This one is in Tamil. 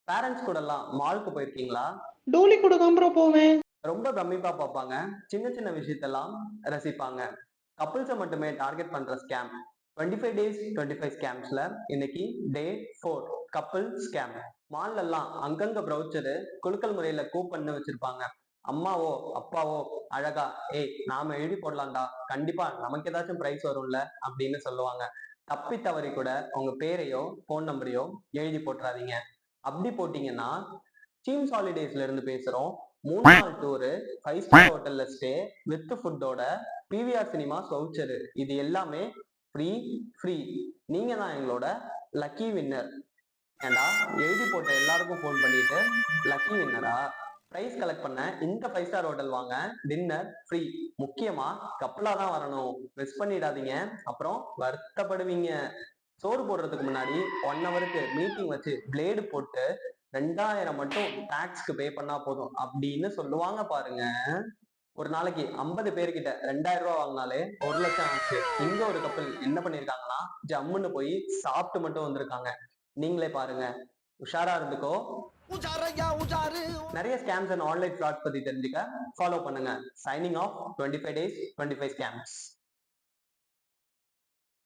பேரண்ட்ஸ் கூட எல்லாம் மால்க்கு போயிருக்கீங்களா? டோலி கூட தான் ப்ரோ போவேன். ரொம்ப பிரமிப்பா பார்ப்பாங்க. சின்ன சின்ன விஷயத்தெல்லாம் ரசிப்பாங்க. கப்புள்ஸ மட்டுமே டார்கெட் பண்ற ஸ்கேம். 25 டேஸ் 25 ஸ்கேம்ஸ்ல இன்னைக்கு டே 4 கப்புள் ஸ்கேம். மால்ல எல்லாம் அங்கங்க ப்ரௌச்சரு குலுக்கல் முறையில கூப்பன்னு வச்சிருப்பாங்க. அம்மாவோ அப்பாவோ அழகா ஏய் நாம எழுதி போடலாம்டா, கண்டிப்பா நமக்கு ஏதாச்சும் பிரைஸ் வரும்ல அப்படின்னு சொல்லுவாங்க. தப்பி தவறி கூட உங்க பேரையோ போன் நம்பரையோ எழுதி போட்டுறாதீங்க. அப்படி போட்டீங்கன்னா சீம்ஸ் ஹாலிடேஸ்ல இருந்து பேசுறோம். 3 நாள் டூரு, 5 ஸ்டார் ஹோட்டல்ல ஸ்டே வித் ஃபுட்டோட, பிவிஆர் சினிமாஸ் வவுச்சரு, இது எல்லாமே ஃப்ரீ ஃப்ரீ. நீங்க தான் எங்களோட லக்கி வின்னர். ஏண்டா எழுதி போட்ட எல்லாருக்கும் ஃபோன் பண்ணிட்டு லக்கி வின்னரா? பிரைஸ் கலெக்ட் பண்ண இந்த 5 ஸ்டார் ஹோட்டல் வாங்க, டின்னர் ஃப்ரீ. முக்கியமா கப்பலா தான் வரணும், மிஸ் பண்ணிடாதீங்க, அப்புறம் வருத்தப்படுவீங்க. சோறு போடுறதுக்கு முன்னாடி 1 ஹவருக்கு மீட்டிங் வச்சு பிளேடு போட்டு 2000 மட்டும் டாக்ஸ்க்கு பே பண்ணா போதும் அப்படின்னு சொல்லுவாங்க பாருங்க. ஒரு நாளைக்கு 50 பேர்கிட்ட 2000 ரூபாய் வாங்கினாலே 1 லட்சம் ஆச்சு. இங்க ஒரு கப்பல் என்ன பண்ணிருக்காங்கன்னா ஜம்முன்னு போய் சாப்பிட்டு மட்டும் வந்திருக்காங்க. நீங்களே பாருங்க, உஷாரா இருந்துக்கோ. நிறைய ஸ்கேம்ஸ் அண்ட் ஆன்லைன் ஃப்ராட் பத்தி தெரிஞ்சுக்க ஃபாலோ பண்ணுங்க. Signing off 25 days 25 scams.